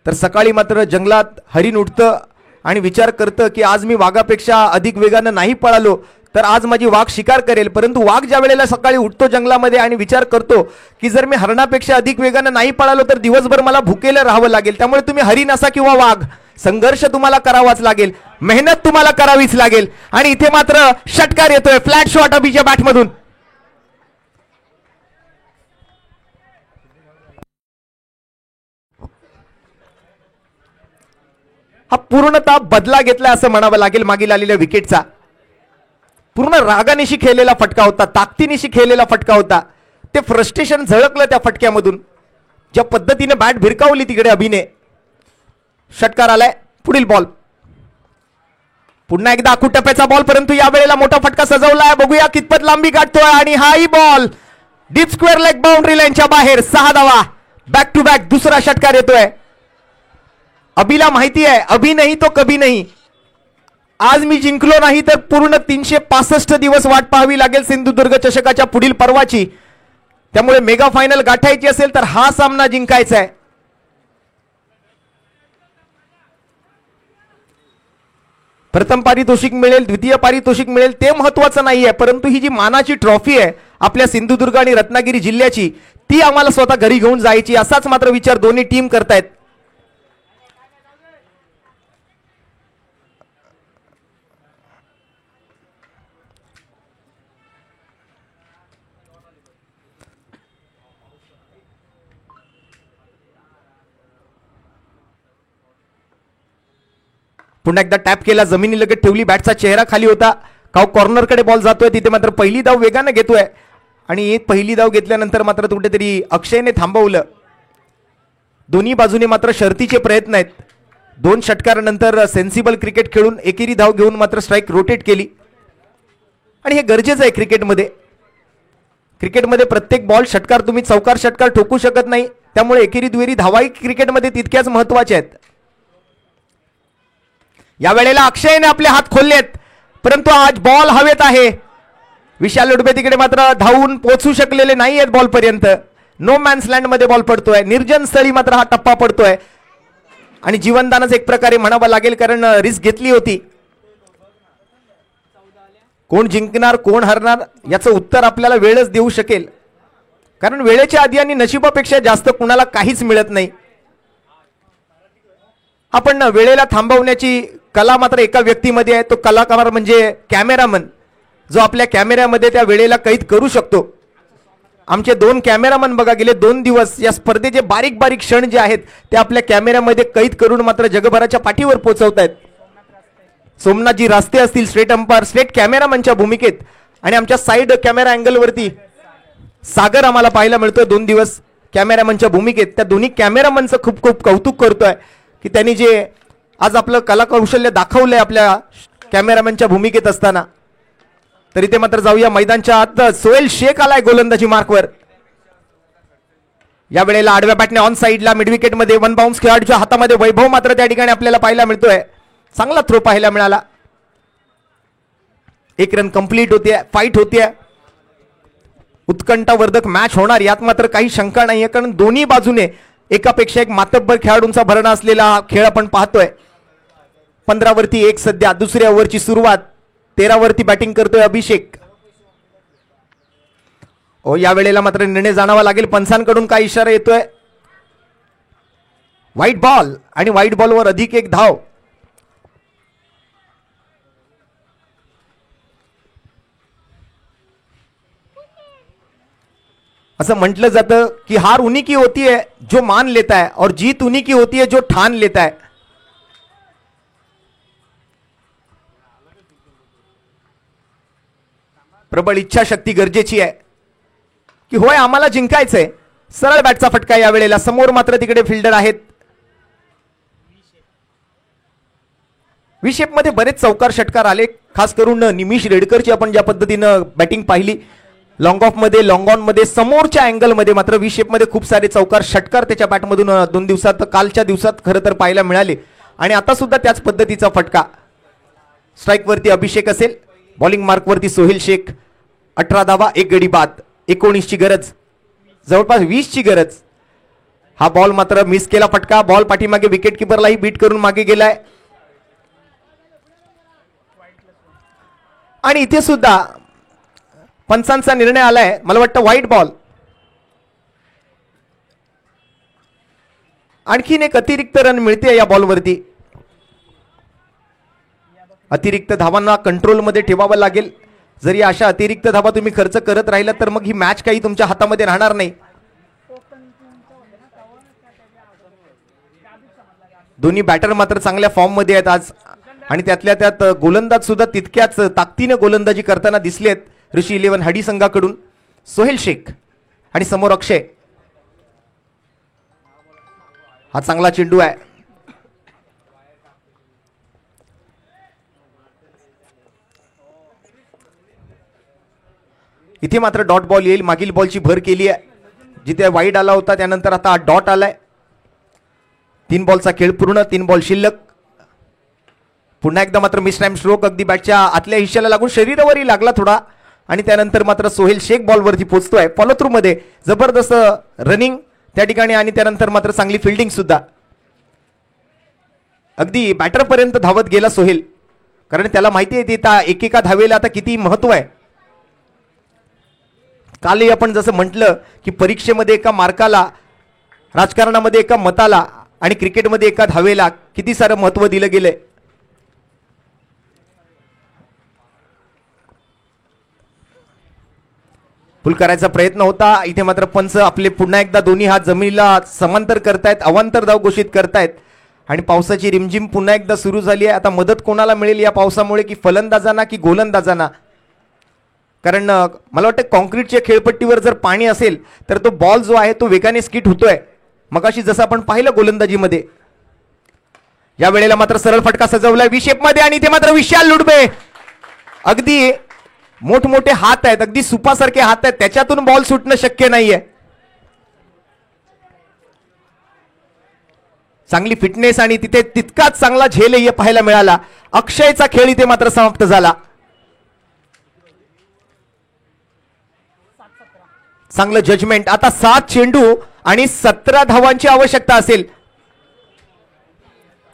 तर सकाळी मात्र जंगलात हरिण उठतं आणि विचार करतं की आज मी वाघापेक्षा अधिक वेगानं नाही पळालो तर आज माझी वाघ शिकार करेल. परंतु वाघ ज्या वेळेला सकाळी उठतो जंगलामध्ये आणि विचार करतो की जर मी हरणापेक्षा अधिक वेगानं नाही पळालो तर दिवसभर मला भुकेलं राहावं लागेल. त्यामुळे तुम्ही हरिण असा किंवा वाघ, संघर्ष तुम्हाला करावाच लागेल, मेहनत तुम्हाला करावीच लागेल. आणि इथे मात्र षटकार येतोय, फ्लॅट शॉट अभिच्या बॅटमधून. हा पूर्णतः बदला घेतला असं म्हणावं लागेल मागील आलेल्या विकेटचा. पूर्ण रागानिशी खेळलेला फटका होता, ताकदीनिशी खेळलेला फटका होता. ते फ्रस्ट्रेशन झळकलं त्या फटक्यामधून. ज्या पद्धतीने बॅट भिरकावली तिकडे अभिने. षटकार आलाय, पुढील बॉल पुन्हा एकदा आखूड टप्प्याचा बॉल, परंतु यावेळेला मोठा फटका सजवलाय. बघूया कितपत लांबी गाठतोय आणि हाही ball deep square leg boundary लाईनच्या बाहेर. 6 धावा, बॅक टू बॅक दुसरा षटकार येतोय. अभिला माहिती आहे, अभि नाही तो कभी नाही. आज मी जिंकलो नाही तर पूर्ण 365 दिवस वाट पाहावी लागेल सिंधुदुर्ग चषकाच्या पुढील पर्वाची. त्यामुळे मेगा फायनल गाठायची असेल तर हा सामना जिंकायचा आहे. प्रथम पारितोषिक मिळेल, द्वितीय पारितोषिक मिळेल ते महत्वाचं नाहीये, परंतु ही जी मानाची ट्रॉफी आहे आपल्या सिंधुदुर्ग आणि रत्नागिरी जिल्ह्याची, ती आम्हाला स्वतः घरी घेऊन जायची. असाच मात्र विचार दोन्ही टीम करतायत. पुन्हा एकदा टॅप केला, जमिनी लगत ठेवली, बॅटचा चेहरा खाली होता. कॉर्नरकडे बॉल जातोय, तिथे मात्र पहिली धाव वेगाने घेतोय आणि पहिली धाव घेतल्यानंतर मात्र कुठेतरी अक्षयने थांबवलं. दोन्ही बाजूने मात्र शर्तीचे प्रयत्न आहेत. 2 षटकारानंतर सेन्सिबल क्रिकेट खेळून एकेरी धाव घेऊन मात्र स्ट्राईक रोटेट केली आणि हे गरजेचं आहे क्रिकेटमध्ये. क्रिकेटमध्ये प्रत्येक बॉल षटकार तुम्ही चौकार षटकार ठोकू शकत नाही, त्यामुळे एकेरी दुहेरी धावाही क्रिकेटमध्ये तितक्याच महत्वाच्या आहेत. या वेळेला अक्षयने आपले हात खोललेत, परंतु आज बॉल हवेत आहे. विशाल लुडबे तिकडे मात्र धावून पोहोचू शकलेले नाही आहेत बॉल पर्यंत. नो मॅन्स लँड मध्ये बॉल पडतोय, निर्जन स्थळी मात्र हा टप्पा पडतोय आणि जीवनदानच एक प्रकारे म्हणावं लागेल, कारण रिस्क घेतली होती. कोण जिंकणार कोण हरणार याचं उत्तर आपल्याला वेळच देऊ शकेल, कारण वेळेच्या आधी आणि नशिबापेक्षा जास्त कुणाला काहीच मिळत नाही. आपण वेळेला थांबवण्याची कला मात्र एका व्यक्तीमध्ये आहे, तो कलाकार म्हणजे कॅमेरामन, जो आपल्या कॅमेऱ्यामध्ये त्या वेळेला कैद करू शकतो. आमचे 2 कॅमेरामन बघा गेले 2 दिवस या स्पर्धेचे बारीक बारीक क्षण जे आहेत ते आपल्या कॅमेऱ्यामध्ये कैद करून मात्र जगभराच्या पाठीवर पोहोचवतायत. सोमनाथजी रास्ते असतील स्ट्रेट अंपायर, स्ट्रेट कॅमेरामनच्या भूमिकेत, आणि आमच्या साईड कॅमेरा अँगलवरती सागर आम्हाला पाहायला मिळतोय 2 दिवस कॅमेरामनच्या भूमिकेत. त्या दोन्ही कॅमेरामनचं खूप खूप कौतुक करतोय की त्यांनी जे आज आपलं कलाकौशल्य दाखवलंय आपल्या कॅमेरामॅनच्या भूमिकेत असताना. तर इथे मात्र जाऊया मैदानच्या आत. सोहेल शेख आलाय गोलंदाजी मार्कवर. या वेळेला आडव्या बॅटने ऑन साइडला मिड विकेट मध्ये 1 बाउन्स खेळाडूच्या हातामध्ये वैभव मात्र त्या ठिकाणी आपल्याला पाहायला मिळतोय. चांगला थ्रो पाहायला मिळाला. 1 रन कंप्लीट होते, फाईट होते. उत्कंठावर्धक मॅच होणार यात मात्र काही शंका नाहीये, कारण दोन्ही बाजूने एकापेक्षा एक मातब्बर खेळाडूंचा भरणा असलेला हा खेळ आपण पाहतोय. 15 वरती 1 सध्या दुसऱ्या ओव्हरची सुरुवात. 13 वरती बॅटिंग करतोय अभिषेक. या वेळेला मात्र निर्णय जाणावा लागेल. पंचांकडून काय इशारा येतोय? व्हाईट बॉल आणि व्हाईट बॉलवर अधिक एक धाव. असं म्हटलं जातं की हार उन्हीं की होती है जो मान लेता है और जीत उन्हीं की होती है जो ठान लेता है. प्रबळ इच्छाशक्ती गरजेची आहे की होय आम्हाला जिंकायचंय. सरळ बॅटचा फटका या वेळेला. समोर मात्र तिकडे फिल्डर आहेत. विशेप मध्ये बरेच चौकार षटकार आले, खास करून निमिष रेडकरची आपण ज्या पद्धतीनं बॅटिंग पाहिली लॉंग ऑफ मध्ये, लॉंग ऑन मध्ये, समोरच्या अँगल मध्ये मात्र विशेप मध्ये खूप सारे चौकार षटकार त्याच्या बॅटमधून 2 दिवसात कालच्या दिवसात खरं तर पाहायला मिळाले. आणि आता सुद्धा त्याच पद्धतीचा फटका. स्ट्राईक वरती अभिषेक असेल, बॉलिंग मार्क वरती सोहेल शेख. 18 धावा 1 गडी बाद. 19 ची गरज, जवळपास 20 ची गरज. हा बॉल मात्र मिस केला फटका. बॉल पाठीमागे विकेट किपरलाही बीट करून मागे गेलाय. आणि इथे सुद्धा पंचांचा निर्णय आलाय, मला वाटतं व्हाईट बॉल. आणखीन एक अतिरिक्त रन मिळते या बॉलवरती. अतिरिक्त धावांना कंट्रोलमध्ये ठेवावं लागेल. जरी अशा अतिरिक्त धावा तुम्ही खर्च करत राहिला तर मग ही मॅच काही तुमच्या हातामध्ये राहणार नाही. दोन्ही बॅटर मात्र चांगल्या फॉर्म मध्ये आहेत आज. आणि त्यातल्या त्यात गोलंदाज सुद्धा तितक्याच ताकदीने गोलंदाजी करताना दिसलेत ऋषी 11 हडी संघाकडून. सोहेल शेख आणि समोर अक्षय. हा चांगला चेंडू आहे. इथे मात्र डॉट बॉल येईल. मागील बॉलची भर केली आहे. जिथे वाईड आला होता त्यानंतर आता डॉट आलाय. 3 बॉलचा खेळ पूर्ण, 3 बॉल शिल्लक. पुन्हा एकदा मात्र मिस टाइम स्ट्रोक अगदी बॅटच्या आतल्या हिश्श्याला लागून शरीरावरही लागला थोडा. आणि त्यानंतर मात्र सोहेल शेख बॉलवरती पोहोचतोय. फॉलो थ्रू मध्ये जबरदस्त रनिंग त्या ठिकाणी आणि त्यानंतर मात्र चांगली फिल्डिंग सुद्धा. अगदी बॅटर पर्यंत धावत गेला सोहेल, कारण त्याला माहिती आहे त्या एकेका धावेला आता किती महत्व आहे. कालही आपण जसं म्हटलं की परीक्षेमध्ये एका मार्काला, राजकारणामध्ये एका मताला आणि क्रिकेटमध्ये एका धावेला किती सारं महत्व दिलं गेलंय. पुल करायचा प्रयत्न होता. इथे मात्र पंच आपले पुन्हा एकदा दोन्ही हात जमिनीला समांतर करतायत, अवांतर धाव घोषित करतायत. आणि पावसाची रिमझिम पुन्हा एकदा सुरू झाली आहे. आता मदत कोणाला मिळेल या पावसामुळे, की फलंदाजांना की गोलंदाजांना? कारण मला वाटतं कॉन्क्रीटच्या खेळपट्टीवर जर पाणी असेल तर तो बॉल जो आहे तो वेगाने स्किट होतोय, मगाशी जसं आपण पाहिलं गोलंदाजीमध्ये. या वेळेला मात्र सरळ फटका सजवलाय विशेप मध्ये. आणि इथे मात्र विशाल लुडबे, अगदी मोठमोठे हात आहेत, अगदी सुपासारखे हात आहेत, त्याच्यातून बॉल सुटणं शक्य नाहीये. चांगली फिटनेस आणि तिथे तितकाच चांगला झेलही पाहायला मिळाला. अक्षयचा खेळ इथे मात्र समाप्त झाला. चांगलं जजमेंट. आता 7 चेंडू आणि 17 धावांची आवश्यकता असेल.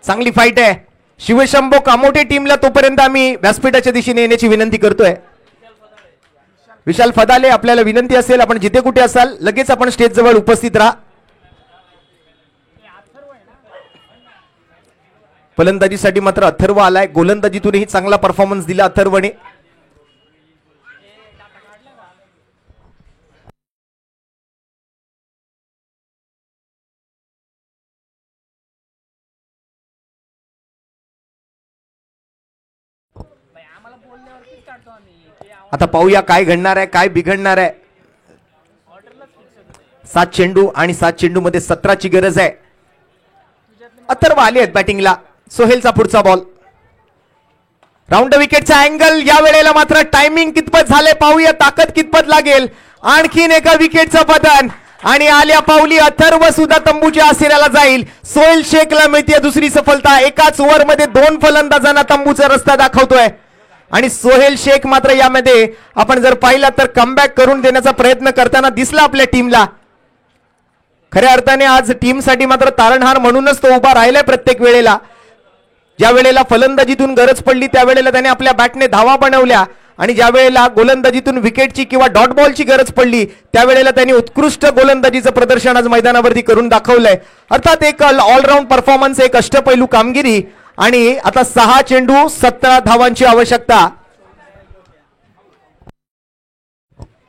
चांगली फाईट आहे. शिवशंभो कामोठे टीमला तोपर्यंत आम्ही व्यासपीठाच्या दिशेने येण्याची विनंती करतोय. विशाल फदाले, आपल्याला विनंती असेल आपण जिथे कुठे असाल लगेच आपण स्टेज जवळ उपस्थित राहा. फलंदाजीसाठी मात्र अथर्व आलाय. गोलंदाजीतूनही चांगला परफॉर्मन्स दिला अथर्वने. आता पाहूया काय घडणार आहे, काय बिघडणार आहे. 7 चेंडू आणि 7 चेंडू मध्ये 17 ची गरज आहे. अथर्व आले आहेत बॅटिंगला. सोहेलचा पुढचा बॉल. Round विकेटचा angle. या वेळेला मात्र टायमिंग कितपत झाले पाहूया, ताकद कितपत लागेल. आणखीन एका विकेटचं पतन आणि आल्या पावली अथर्व सुद्धा तंबूच्या आसेऱ्याला जाईल. सोहेल शेखला मिळते दुसरी सफलता. एकाच ओव्हर मध्ये 2 फलंदाजांना तंबूचा रस्ता दाखवतोय. आणि सोहेल शेख मात्र यामध्ये आपण जर पाहिला तर कमबॅक करून देण्याचा प्रयत्न करताना दिसला आपल्या टीमला. खऱ्या अर्थाने आज टीमसाठी मात्र तारणहार म्हणूनच तो उभा राहिलाय प्रत्येक वेळेला. ज्या वेळेला फलंदाजीतून गरज पडली त्यावेळेला त्याने आपल्या बॅटने धावा बनवल्या आणि ज्या वेळेला गोलंदाजीतून विकेटची किंवा डॉट बॉलची गरज पडली त्यावेळेला त्यांनी उत्कृष्ट गोलंदाजीचं प्रदर्शन आज मैदानावरती करून दाखवलंय. अर्थात एक ऑलराऊंड परफॉर्मन्स, एक अष्टपैलू कामगिरी. आणि आता 6 चेंडू 17 धावांची आवश्यकता.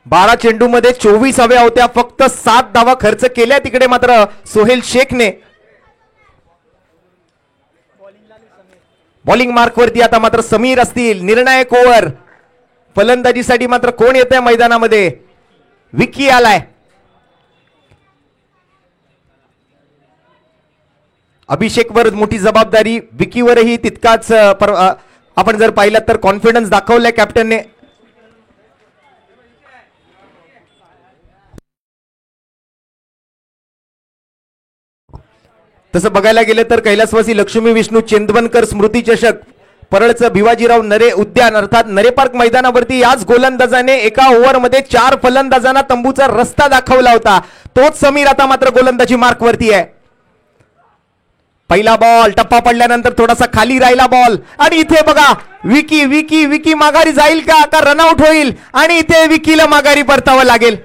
12 चेंडूमध्ये 24 हव्या होत्या, फक्त 7 धावा खर्च केल्या तिकडे मात्र सोहेल शेखने. बॉलिंग मार्कवरती आता मात्र समीर असतील. निर्णायक ओव्हर. फलंदाजीसाठी मात्र कोण येतंय मैदानामध्ये? विकी आलाय. अभिषेकवर मोठी जबाबदारी, विकीवरही तितकाच आपण जर पाहिलं तर कॉन्फिडन्स दाखवलाय कॅप्टनने. तसं बघायला गेलं तर कैलासवासी लक्ष्मी विष्णू चेंदवनकर स्मृती चषक परळचं भिवाजीराव नरे उद्यान अर्थात नरे पार्क मैदानावरती याच गोलंदाजाने एका ओव्हरमध्ये 4 फलंदाजांना तंबूचा रस्ता दाखवला होता. तोच समीर आता मात्र गोलंदाजी मार्कवरती आहे. पहिला बॉल टप्पा पडल्यानंतर थोडासा खाली राहिला बॉल आणि इथे बघा विकी विकी विकी माघारी जाईल का रनआउट होईल आणि इथे विकीला माघारी परतावं लागेल.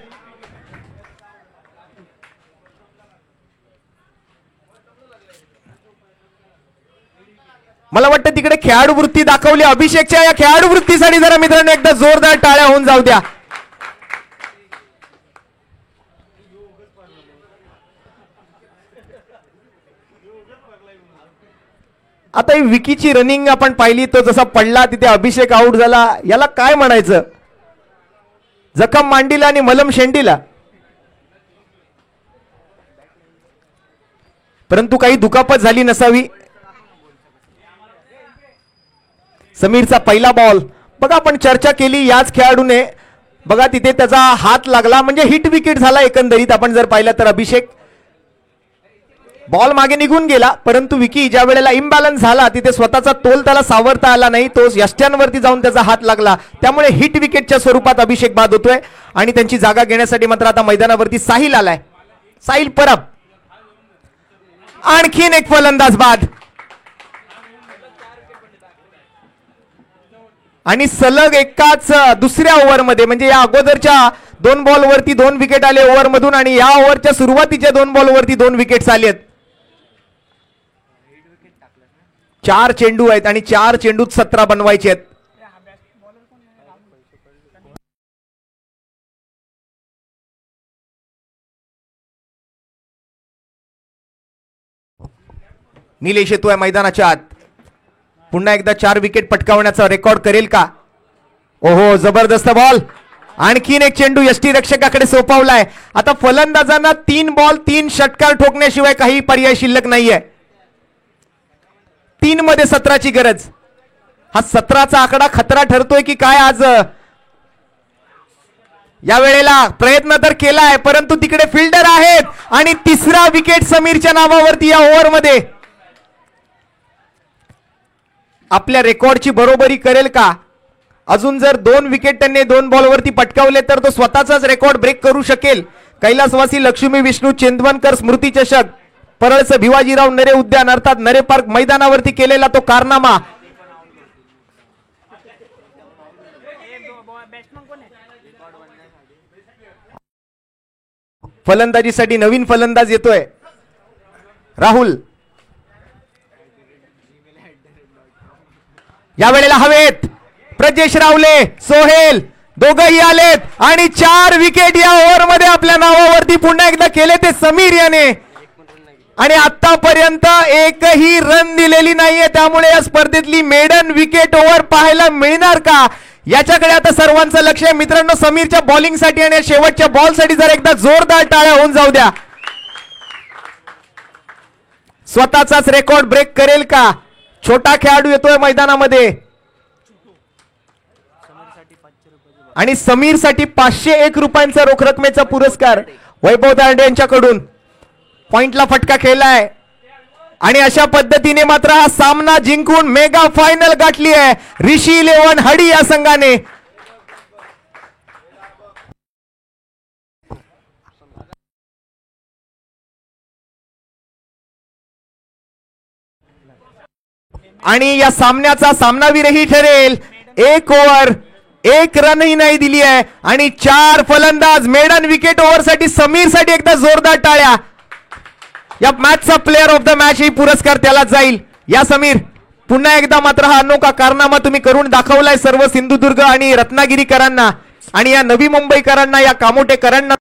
मला वाटतं तिकडे खेळाडू वृत्ती दाखवली अभिषेकच्या. या खेळाडू वृत्तीसाठी जरा मित्रांनो एकदा जोरदार टाळ्या होऊन जाऊ द्या. आता ही विकीची रनिंग आपण पाहिली, तो जसा पडला तिथे अभिषेक आउट झाला, याला काय म्हणायचं? जखम मांडीला आणि मलम शेंडीला. परंतु काही दुखापत झाली नसावी. समीरचा पहिला बॉल बघा, आपण चर्चा केली याच खेळाडूने बघा तिथे त्याचा हात लागला म्हणजे हिट विकेट झाला एकंदरीत. आपण जर पाहिलं तर अभिषेक बॉल मागे निघून गेला, परंतु विकी ज्या वेळेला इम्बॅलन्स झाला तिथे स्वतःचा तोल त्याला सावरता आला नाही, तो यष्ट्यांवरती जाऊन त्याचा हात लागला. त्यामुळे हिट विकेटच्या स्वरूपात अभिषेक बाद होतोय आणि त्यांची जागा घेण्यासाठी मात्र आता मैदानावरती साहिल आलाय. साहिल परब. आणखीन एक फलंदाज बाद आणि सलग एकाच दुसऱ्या ओव्हरमध्ये म्हणजे या अगोदरच्या 2 बॉलवरती 2 विकेट आले ओव्हरमधून आणि या ओव्हरच्या सुरुवातीच्या 2 बॉलवरती 2 विकेट्स आलेत. 4 चेंडू आहेत आणि 4 चेंडूत 17 बनवायचे आहेत. निलेश येतोय मैदानाच्या आत. पुन्हा एकदा 4 विकेट पटकावण्याचा रेकॉर्ड करेल का? ओहो, जबरदस्त बॉल. आणखीन एक चेंडू यष्टीरक्षकाकडे सोपवलाय. आता फलंदाजांना 3 बॉल 3 षटकार ठोकण्याशिवाय काही पर्याय शिल्लक नाहीये. 3 मध्ये 17ची गरज. हा 17चा आकडा खतरा ठरतोय की काय आज? या वेळेला प्रयत्न तर केलाय परंतु तिकडे फिल्डर आहेत आणि 3रा विकेट समीरच्या नावावरती या ओव्हरमध्ये. आपल्या रेकॉर्डची बरोबरी करेल का? अजून जर 2 विकेट त्यांनी 2 बॉलवरती पटकावले तर तो स्वतःचाच रेकॉर्ड ब्रेक करू शकेल. कैलासवासी लक्ष्मी विष्णू चेंदवनकर स्मृती चषक परळचं भिवाजीराव नरे उद्यान अर्थात नरे पार्क मैदानावरती केलेला तो कारनामा. फलंदाजीसाठी नवीन फलंदाज येतोय राहुल. या वेळेला हवेत प्रजेश रावले, सोहेल दोघही आलेत आणि 4 विकेट या ओव्हरमध्ये आपल्या नावावरती पुन्हा एकदा केले ते समीर याने. आणि आतापर्यंत एकही रन दिलेली नाहीये, त्यामुळे या स्पर्धेतली मेडन विकेट ओव्हर पाहायला मिळणार का याच्याकडे आता सर्वांचं लक्ष आहे. मित्रांनो, समीरच्या बॉलिंगसाठी आणि शेवटच्या बॉलसाठी जर एकदा जोरदार टाळ्या होऊन जाऊ द्या. स्वतःचाच रेकॉर्ड ब्रेक करेल का? छोटा खेळाडू येतोय मैदानामध्ये आणि समीरसाठी 501 रुपयांचा रोख रकमेचा पुरस्कार वैभव दांडे यांच्याकडून. पॉइंटला फटका खेळलाय आणि अशा पद्धतीने मात्र हा सामना जिंकून मेगा फायनल गाठली आहे ऋषी 11 हडी या संघाने. आणि या सामन्याचा सामनावीरही ठरेल. 1 ओव्हर 1 रनही नाही दिली आहे आणि 4 फलंदाज. मेडन विकेट ओव्हर साठी समीर साठी एकदा जोरदार टाळ्या. या मॅचचा प्लेअर ऑफ द मॅच ही पुरस्कार त्याला जाईल. या समीर, पुन्हा एकदा मात्र हा अनोखा कारनामा तुम्ही करून दाखवलाय सर्व सिंधुदुर्ग आणि रत्नागिरीकरांना आणि या नवी मुंबईकरांना, या कामोटेकरांना.